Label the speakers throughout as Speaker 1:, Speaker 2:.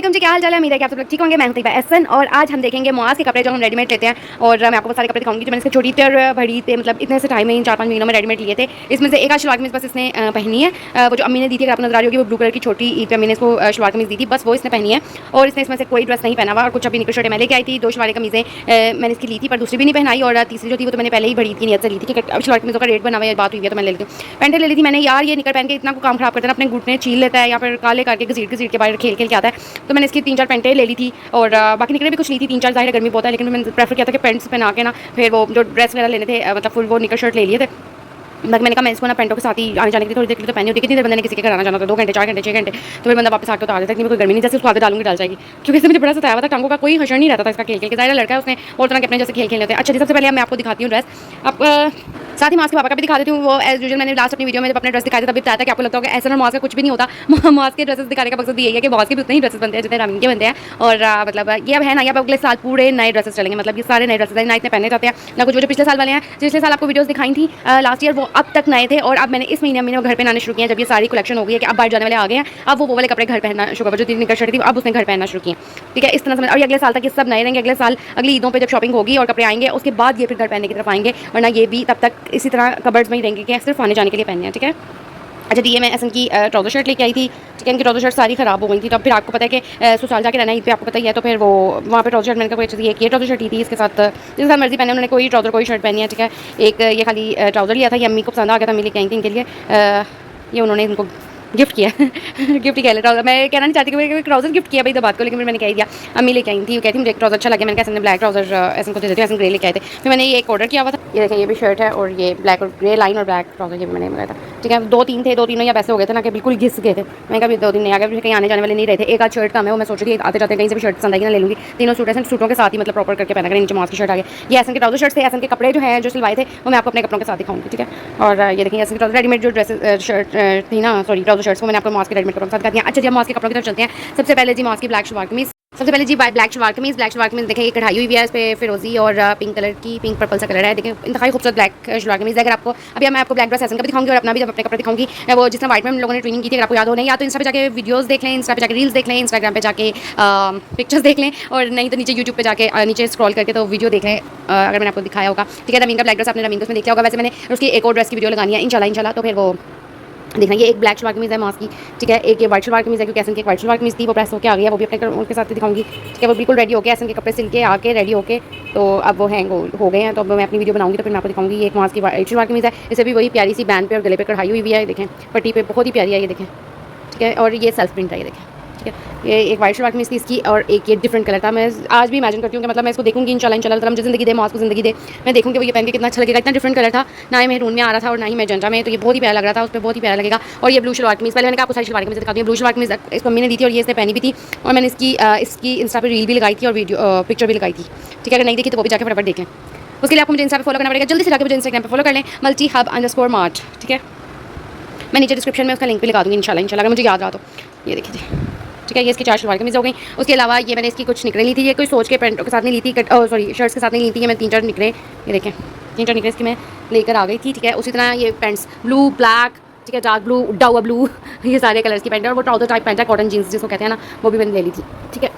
Speaker 1: वालेकुम जी, क्या हाल चाल है। उम्मीद है कि आप सब लोग ठीक होंगे। मैं हूं तैयबा एहसन और आज हम देखेंगे मुआज़ के कपड़े जो हम रेडीमेड लेते हैं। और मैं आपको बहुत सारे कपड़े दिखाऊंगी जो मैंने इसके छोटी टर भरी थे, मतलब इतने से टाइम में इन 4-5 महीनों में रेडीमेड लिए थे। इसमें से एक आध शलवार कमीज़ बस इसने पहनी है। वो जो अम्मी ने दी थी, अगर आपको नजर आ रही होगी, वो ब्लू कलर की छोटी ईद पे अम्मी ने इसको शलवार कमीज़ दी थी, बस वो इसने पहनी है। और इसने इसमें से कोई ड्रेस नहीं पहना हुआ। और कुछ अभी निकर शर्टें मैं लेके आई थी, 2 शलवार कमीज़ें मैंने इसकी ली थी, पर दूसरी भी नहीं पहनाई। और तीसरी जो थी वो तो मैंने पहले ही भरी की नियत से ली थी कि अब शलवार कमीज़ों का रेट बना हुआ है, बात हुई है तो मैं ले लेती हूँ। पैंटें ले ली थी मैंने। यार ये निकर पहन के इतना काम खराब करता है, अपने घुटने छील लेता है या फिर काले करके घसीट घसीट के बाहर खेल खेल के आता है। तो मैंने इसकी 3-4 पैंटें ले ली थी और बाकी निकले भी कुछ ली थी 3-4। ज़ाहिर गर्मी बहुत है, लेकिन मैंने प्रेफर किया था कि पैंट्स पहना के ना फिर वो जो ड्रेस वगैरह लेने थे, मतलब फुल वो निकर शर्ट ले लिए थे। बाकी मैंने कहा मैं इसको ना पैंटों के साथ ही आने जाने के लिए थोड़ी देर के लिए तो पहनी होती है। कितनी देर बंदे ने किसी के घर आना जाना था, 2 घंटे 4 घंटे 6 घंटे, तो फिर बंदा वापस आकर उतार देता है कि कोई गर्मी नहीं, जैसे उसको आगे डालूंगी डाल जाएगी। क्योंकि इससे मुझे बड़ा सताया हुआ था, टांगों का कोई हशर नहीं रहता था इसका खेल खेल के। ज़ाहिर लड़का है, उसने और तरह के अपने जैसे खेल खेल लेते हैं। अच्छा जी, सबसे पहले मैं आपको दिखाती हूँ ड्रेस। अब साथ ही मास के पापा का भी दिखा देती हूँ। वो एज यूजुअल मैंने लास्ट अपनी वीडियो में जब अपने ड्रेस दिखाया था तभी बताया था कि आपको लगता होगा ऐसा ना मास का कुछ भी नहीं होता। मास के ड्रेसेस दिखाने का मकसद यही है कि मास के भी उतने ही ड्रेसेस बनते हैं जितने रामीन के बनते हैं। और मतलब ये अब है ना, ये अब अगले साल पूरे नए ड्रेसेस चलेंगे, मतलब ये सारे नए ड्रेसेस हैं, ना इतने पहने जाते हैं ना कुछ। जो पिछले साल वाले हैं, पिछले साल आपको वीडियोस दिखाई थी लास्ट ईयर, वो अब तक नए थे। और अब मैंने इस महीने मैंने घर पहनाने शुरू किए हैं, जब ये सारी कलेक्शन हो गई है कि अब बाहर जाने वाले आ गए हैं। अब वो वाले कपड़े घर पहनना शुरू कर, जो 3 निकर शर्ट थी अब उसने घर पहनना शुरू किया। ठीक है, इस तरह से। और अगले साल तक ये सब नए रहेंगे। अगले साल अगली ईदों पर जब शॉपिंग होगी और कपड़े आएंगे, उसके बाद ये फिर घर पहनने की तरफ आएंगे, वरना ये भी तब तक इसी तरह कबर्ड्स में ही रहेंगे कि सिर्फ आने जाने के लिए पहनने हैं। ठीक है। अच्छा डी, मैं एसन की ट्राउजर शर्ट लेके आई थी। ठीक है, इनकी ट्राउजर शर्ट सारी खराब हो गई थी। तब फिर आपको पता है कि ससुराल जाके रहना ईद पे, आपको पता ही है। तो फिर वो वहाँ पे ट्राउजर शर्ट मैंने कोई अच्छी थी, एक ये ट्राउजर शर्ट ही थी, इसके साथ जिसके साथ मर्जी पहने उन्होंने कोई ट्राउजर कोई शर्ट पहनी है। ठीक है, एक ये खाली ट्राउजर लिया था, ये अम्मी को पसंद आ गया था, अम्मी लेके आई थी इनके लिए। ये उन्होंने इनको गिफ्ट किया। गिफ्ट ही कह लेता, मैं कहना नहीं चाहती कि ट्राउजर गिफ्ट किया भाई तो बात को, लेकिन मैंने कह दिया। अम्मी लेके आई थी, वो कहती मुझे एक ट्राउजर अच्छा लगे। मैंने कहा ब्लैक ट्राउजर ऐसे को दे देती हूँ, ऐसे ग्रे लेके आए थे। फिर मैंने ये एक ऑर्डर किया हुआ था। ये देखें, ये भी शर्ट है और ये ब्लैक और ग्रे लाइन और ब्लैक ट्राउजर ये भी मैंने मंगाया था। ठीक है, 2-3 थे, 2 तीनों या पैसे हो गए थे ना कि बिल्कुल घिस गए थे। मैं कभी 2 दिन नहीं आ गया, कहीं आने जाने वाले नहीं रहे थे। एक आध शर्ट कम है, वो मैं सोच रही थी आते जाते कहीं से भी शर्ट पसंद आएगी ना ले लूँगी। तीनों सूटों के साथ ही मतलब प्रॉपर करके पहना करें। नीचे मास्क की शर्ट आ गया। ये एसन के ट्राउजर शर्ट थे। एसन के कपड़े जो हैं जो सिलवाए थे वो मैं आपको अपने कपड़ों के साथ दिखाऊंगी। ठीक है, और ये देखिए एसन के ट्राउजर रेडीमेड जो ड्रेसेस शर्ट थी ना, सॉरी ट्राउजर शर्ट्स, वो मैंने आपको मास्क के रेडीमेड कपड़ों के साथ दिखाती हैं। अच्छा जी, हम मास्क के कपड़ों की तरफ चलते हैं। सबसे पहले जी मास्क की ब्लैक शलवार कमीज। सबसे पहले जी ब्लैक शलवार कमीज। ब्लैक शलवार कमीज देखें, ये कढ़ाई हुई है, इस पर फिरोजी और पिंक कलर की, पिंक पर्पल सा कलर है। देखें इंतहाई खूबसूरत ब्लैक शलवार कमीज। अगर आपको अभी मैं आपको ब्लैक ड्रेस एसन का भी दिखाऊंगी और अपना भी जब अपने कपड़े दिखाऊंगी, वो जिसमें व्हाइट में हम लोगों ने ट्रेनिंग की थी, अगर आपको याद हो नहीं, या तो इंस्टा पे जाके वीडियोस देख लें, इंस्टा पे जाके रील्स देख लें, इंस्टाग्राम पे जाके पिक्चर्स देख लें, और नहीं तो नीचे यूट्यूब पे जाके नीचे स्क्रॉल करके तो वीडियो देख लें, अगर मैंने आपको दिखाया होगा। ठीक है, रमीन का ब्लैक ड्रेस आपने रमीन को उसमें देख लिया होगा। वैसे मैंने उसकी एक और ड्रेस की वीडियो लगानी है इंशाल्लाह, तो फिर वो देखना। ये एक ब्लैक शलवार कमीज़ है मास्क की। ठीक है, एक ये वाइट शलवार कमीज़ है, क्योंकि एसन की एक वाइट शलवार कमीज़ थी, वो प्रेस होकर आ गई है, वो भी अपने उनके साथ दिखाऊंगी। ठीक है, वो बिल्कुल रेडी होकर एसन के कपड़े सिल के आके रेडी होके तो अब वो हैंग हो गए हैं, तो अब मैं अपनी वीडियो बनाऊंगी तो फिर मैं आपको दिखाऊंगी। ये एक मास्क की वाइट शलवार कमीज़ है, इसे भी वही प्यारी सी बैंड पे और गले पे कढ़ाई हुई है। देखें पट्टी पे बहुत ही प्यारी है, ये देखें। ठीक है, और ये सेल्फ प्रिंट है, ये देखें। ठीक है, ये एक वाइट शलवार कमीज़ थी इसकी, और एक ये डिफरेंट कलर था। मैं आज भी इमेजिन करती हूँ कि मतलब मैं इसको देखूंगी इंशाल्लाह मुझे ज़िंदगी दे, मास्क को ज़िंदगी दे, मैं देखूँगी वो ये पहन के कितना अच्छा लगेगा। इतना डिफरेंट कलर था, ना ही मेरून में आ रहा था और ना ही मैजेंटा में, तो ये बहुत ही प्यारा लग रहा था, उस पर बहुत ही प्यारा लगेगा। और ये ब्लू शलवार कमीज़, पहले मैंने आपको सारी शलवार कमीज़ दिखाती हूँ। ब्लू शलवार कमीज़ इसको मम्मी ने दी थी और ये इसने पहनी भी थी, और मैंने इसकी इंस्टा पर रील भी लगाई थी और वीडियो पिक्चर भी लगाई थी। ठीक है, अगर नहीं देखी तो वो भी जाकर फटाफट देख लें। उसके लिए आपको मुझे इंस्टा पर फॉलो करना पड़ेगा, जल्दी से जाकर मुझे इंस्टाग्राम पर फॉलो कर लें, multi_hub_mart। ठीक है, मैं नीचे डिस्क्रिप्शन में उसका लिंक भी लगा दूँगी इंशाल्लाह अगर मुझे याद रहा तो। ये देखिए जी। ठीक है, ये इसकी 4 शलवार कमीज़ हो गई। उसके अलावा ये मैंने इसकी कुछ निकरें ली थी, ये कोई सोच के पैंटों के साथ नहीं ली थी, सॉरी शर्ट्स के साथ नहीं ली थी। ये मैं 3-4 निकरें, ये देखें 3-4 निकरें इसकी मैं लेकर आ गई थी। ठीक है, उसी तरह ये पैंट्स ब्लू ब्लैक, ठीक है, डार्क ब्लू, उड्डा हुआ ब्लू, ये सारे कलर्स की पैंट है। और वो ट्राउजर टाइप पैंट है, कॉटन जीन्स जिसको कहते हैं ना, वो भी मैंने ले ली थी। ठीक है,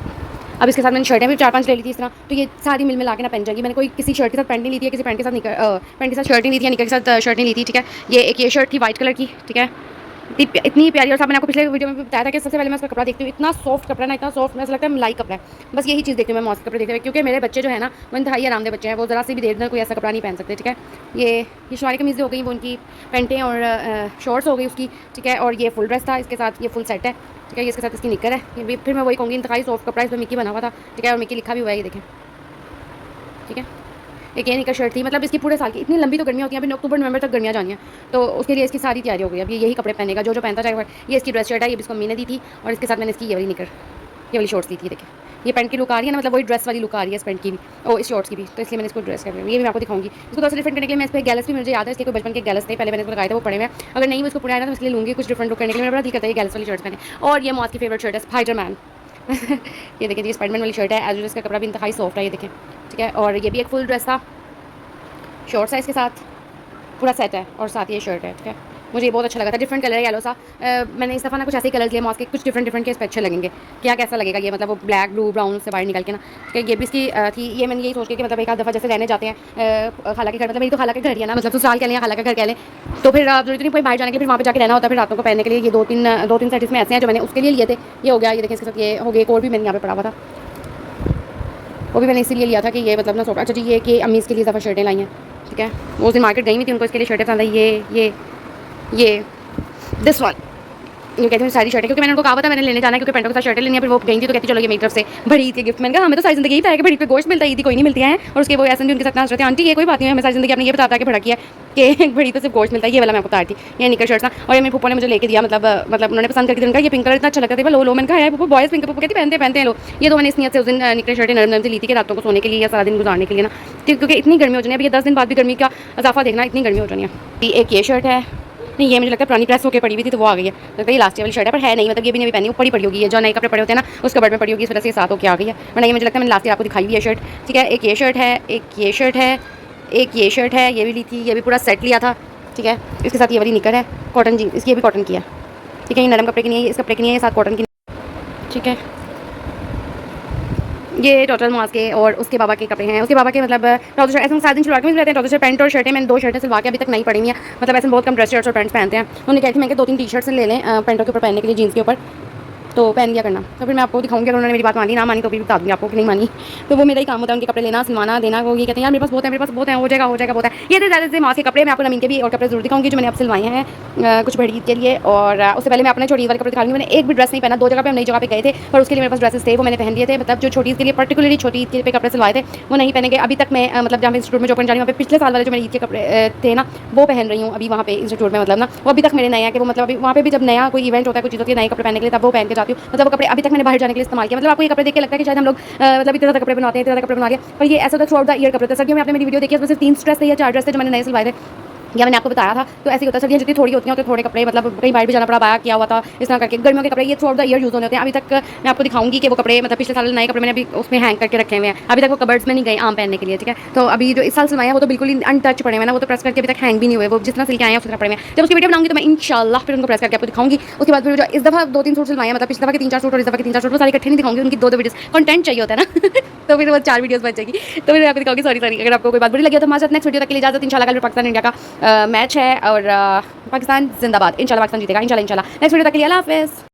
Speaker 1: अब इसके साथ मैंने शर्टें भी 4-5 ले ली थी इस तरह, तो ये सारी मिल मिला के ना पहन जाएगी। मैंने कोई किसी शर्ट के साथ पैंट नहीं ली थी, किसी पैंट के साथ पैंट के साथ शर्ट नहीं ली थी, या निकर के साथ शर्ट नहीं ली थी। ठीक है, ये एक ये शर्ट थी वाइट कलर की। ठीक है, इतनी प्यारी। और साहब मैंने आपको पिछले वीडियो में बताया था कि सबसे पहले मैं उसका कपड़ा देखती हूँ, इतना सॉफ्ट कपड़ा ना, इतना सॉफ्ट, मुझे लगता है मलाई कपड़ा है। बस यही चीज़ देखती हूँ मैं मॉस्क कपड़े देखते हुए, क्योंकि मेरे बच्चे जो है ना वो इंतहाई आरामदेह बच्चे हैं, वो ज़रा सी भी देर में कोई ऐसा कपड़ा नहीं पहन सकते। ठीक है, ये शलवार कमीज़ें हो गई, वो उनकी पैंटें और शॉर्ट्स हो गई उसकी। ठीक है, और ये फुल ड्रेस था, इसके साथ ये फुल सेट है। ठीक है, इसके साथ इसकी निकर है, ये भी फिर मैं वही कहूँगी इंतहाई सॉफ्ट कपड़ा, इस पर मिक्की बना हुआ था। ठीक है, और मिक्की लिखा भी हुआ है, ये देखें। ठीक है, एक ये निकर शर्ट थी, मतलब इसकी पूरे साल की, इतनी लंबी तो गर्मियाँ होती हैं, अभी अक्टूबर नवंबर तक गर्मियाँ जानी हैं, तो उसके लिए इसकी सारी तैयारी हो गई। अब ये यही कपड़े पहनेगा जो पहनता जाएगा। ये इसकी ड्रेस शर्ट है, ये इसको मम्मी ने दी थी, और इसके साथ मैंने इसकी ये वाली निकर, ये वाली शॉर्ट्स दी थी। देखिए ये पैंट की लुक आ रही है ना, मतलब वही ड्रेस वाली लुक आ रही है इस पैंट की भी और इस शॉर्ट्स की भी, तो इसलिए मैंने इसको ड्रेस कर रही। ये भी मैं आपको दिखाऊंगी। इसको थोड़ा सा डिफरेंट करने के लिए मैं इस पर गैलस भी मुझे याद है, इसके कोई बचपन के गैलस थे, पहले मैंने इसको लगाए थे, वो पड़े हुए। अगर नहीं उसको पुराना आया ना तो इसलिए लूँगी कुछ डिफरेंट लुक करने के लिए। मेरा बड़ा दिल करता है ये गैलस वाली शर्ट्स पहने। और ये मॉस की फेवरेट शर्ट है स्पाइडरमैन। ये देखिए, ये स्पाइडरमैन वाली शर्ट है, एज इसका कपड़ा भी इंतहाई सॉफ्ट है, ये देखें। ठीक है, और ये भी एक फुल ड्रेस था, शॉर्ट्स है इसके साथ, पूरा सेट है, और साथ ये शर्ट है। ठीक है, मुझे ये बहुत अच्छा लगा था, डिफरेंट कलर है येलो सा। मैंने इस दफ़ा ना कुछ ऐसे ही कलर लिए मॉस के, कुछ डिफरेंट डिफरेंट के इस पे अच्छे लगेंगे। क्या कैसा लगेगा ये, मतलब वो ब्लैक ब्लू ब्राउन से बाहर निकल के ना, कि ये भी इसकी थी। ये मैंने यही सोच के कि मतलब एक आध दफ़ा जैसे रहने जाते हैं खाला के घर, मतलब मेरी तो खाला के घर ही है ना, मतलब ससुराल कह लें या खाला के घर कह लें, तो फिर जरूरत नहीं कोई बाहर जाने के लिए, फिर वहाँ पे जाके रहना होता है। फिर रातों को पहनने के लिए ये दो तीन सेट इसमें ऐसे हैं जो मैंने उसके लिए लिए थे। ये हो गया, ये देखें इसके साथ ये हो गया, एक और भी मैंने यहाँ पे पड़ा हुआ था, वो भी मैंने इसीलिए लिया था कि ये मतलब ना सोचा। अच्छा जी, ये कि अम्मी इसके लिए दफ़ा शर्टें लाई हैं, ठीक है। वो उस दिन मार्केट गई हुई थी, उनको इसके लिए शर्टें पसंद आई। ये दिस वन, ये कहती हूँ सारी शर्टें, क्योंकि मैंने उनको कहा था मैंने लेने जाना है, क्योंकि पेंटों के साथ शर्टें लेनी है। फिर वो गई थी तो कहती चलो ये मेरी तरफ से बड़ी के गिफ्ट। मैंने कहा हमें तो सारी जिंदगी ही है कि बड़ी पे गोश्त मिलता है, ईदी कोई नहीं मिलती है। और उसके वो ऐसे भी उनके साथ नाच रहे थे, आंटी ये कोई बात नहीं है, हमें सारी जिंदगी आपने ये बताता है कि भड़की है कि बड़ी पे सिर्फ गोश्त मिलता है। ये वाला मैं बता रही थी, ये निकर शर्ट था। और ये मेरे पप्पा ने मुझे लेके दिया, मतलब उन्होंने पसंद करके उनका ये पिंक कलर इतना अच्छा लगता था। लो मैंने कहा पप्पा बॉयज़ पिंक, पप्पा कहती पहनते हैं लो। ये तो मैंने इस नियत से उस दिन निकर शर्टें नरम नरम से ली थी कि रातों को सोने के लिए या सारा दिन गुजारने के लिए ना, क्योंकि इतनी गर्मी हो जानी है। अभी ये 10 दिन बाद भी गर्मी का इजाफा देखना, इतनी गर्मी हो जानी है। एक ये शर्ट है, नहीं ये मुझे लगता है पुरानी प्रेस होकर पड़ी हुई थी तो वो आ गई है, लगता है ये लास्ट वाली शर्ट है, पर है नहीं, मतलब ये भी नहीं पहनी, ऊपर ही पड़ी होगी। ये जो नए कपड़े पड़े होते हैं ना उस कबर्ड में पड़ी होगी, इस वजह से साथ होकर आ गई है, वरना ये मुझे लगता है मैंने लास्ट ईयर आपको दिखाई हुई है शर्ट, ठीक है। एक ये शर्ट है, एक ये शर्ट है, एक ये शर्ट है, ये भी ली थी, ये भी पूरा सेट लिया था, ठीक है। इसके साथ ये वाली निकर है कॉटन जीन्स, इसकी ये भी कॉटन की है, ठीक है। ये नरम कपड़े की नहीं है, इस कपड़े की नहीं है, साथ कॉटन की, ठीक है। ये टोटल मुआज़ के और उसके बाबा के कपड़े हैं। उसके बाबा के मतलब ट्राउजर शर्ट ऐसे 7 दिन शलवार कमीज रहते हैं, ट्राउजर पैंट और शर्टें मैंने 2 शर्टें सिलवा के अभी तक नहीं पड़ी हुई हैं, मतलब ऐसे बहुत कम ड्रेस शर्ट्स और पैंट्स पहनते हैं। उन्होंने कहा थी मैं कि 2-3 टी शर्ट्स ले लें पैंटों के ऊपर पहनने के लिए, जीन्स के ऊपर, तो पहन लिया करना। तो फिर मैं आपको दिखाऊंगी, अगर उन्होंने मेरी बात मानी ना मानी तो भी बता दूँगी आपको कि नहीं मानी, तो वो मेरा ही काम होता है उनके कपड़े लेना, सिलवाना, देना। वो ये कहते हैं यार मेरे पास बहुत है, मेरे पास बहुत है, हो जाएगा बहुत है। ये थे ज़्यादा से माँ के कपड़े। मैं आपको नमीन के भी और कपड़े जरूर दिखाऊंगी जो मैंने अब सिलवाए हैं कुछ बड़ी ईद के लिए। और उससे पहले मैं अपने छोटी ईद वाले कपड़े दिखाऊंगी। मैंने एक भी ड्रेस नहीं पहना, 2 जगह पे हम नई जगह पे गए थे, पर उसके लिए मेरे पास ड्रेसेस थे, वो मैंने पहन लिए थे। मतलब जो छोटी ईद के लिए पर्टिकुलरली छोटी ईद के लिए कपड़े सिलवाए थे वो नहीं पहनेंगे अभी तक। मैं मतलब जहाँ इंस्टीट्यूट में जो पहन जा रही हूँ वहाँ पे पिछले साल वाले जो मेरे ईद के कपड़े थे ना वो पहन रही हूँ अभी वहाँ पे इंस्टीट्यूट में, मतलब ना वो अभी तक मेरे नए हैं कि वो मतलब अभी वहाँ पे भी जब नया कोई इवेंट होता है, कोई चीज़ होती है नए कपड़े पहनने के लिए, तब वो पहन के जाती हूँ। मतलब वो कपड़े अभी तक मैंने बाहर जाने के लिए इस्तेमाल किया। मतलब आपको ये कपड़े देख के लगता है कि शायद हम लोग मतलब इतने ज़्यादा कपड़े बनाते हैं, इतने ज़्यादा कपड़े बना लिया, पर ये ऐसा होता है थ्रू आउट द ईयर कपड़े होते हैं। सर्दियों में आपने मेरी वीडियो देखी है, उसमें सिर्फ 3 ड्रेस थे या 4 ड्रेस थे जो मैंने नए सिलवाए थे, या मैंने आपको बताया था। तो ऐसे ही होता है, सर्दियाँ जितनी थोड़ी होती हैं तो थोड़े कपड़े, मतलब कहीं बाहर भी जाना पड़ा, बाया किया हुआ था, इस तरह करके। गर्मियों के कपड़े ये through out the year use होने होते हैं। अभी तक मैं आपको दिखाऊंगी कि वो कपड़े मतलब पिछले साल नए कपड़े मैंने अभी उसमें हैंग करके रखे हुए हैं, अभी तक वो कबर्ड्स में नहीं गए आम पहनने के लिए, ठीक है। तो अभी जो इस साल सिलवाए हैं वो तो बिल्कुल ही अनटच पड़े हुए हैं ना, वो तो प्रेस करके अभी तक हैंग भी नहीं हुए, वो जितना सिल के आए हैं उस तरह पड़े हुए हैं। जब उसकी वीडियो बनाऊंगी तो मैं इंशाल्लाह फिर उनको प्रेस करके आपको दिखाऊंगी। उसके बाद फिर जो इस दफ़ा 2-3 सूट सिलवाए हैं, मतलब पिछले दफ़ा के 3-4 सूट और इस दफ़ा के 3-4 सूट, वो सारे इकट्ठे नहीं दिखाऊंगी, उनकी 2-2 वीडियोस कंटेंट चाहिए होता है ना तो फिर वो 4 वीडियोस बच जाएगी, तो फिर आपको दिखाऊंगी। सॉरी अगर आपको कोई बात बुरी लगी तो हमारे साथ नेक्स्ट वीडियो तक के लिए इजाजत। इंशाल्लाह कल पाकिस्तान इंडिया का मैच है और पाकिस्तान जिंदाबाद, इंशाल्लाह पाकिस्तान जीतेगा, इंशाल्लाह। नेक्स्ट वीडियो तक के लिए अल्लाह हाफ़िज़।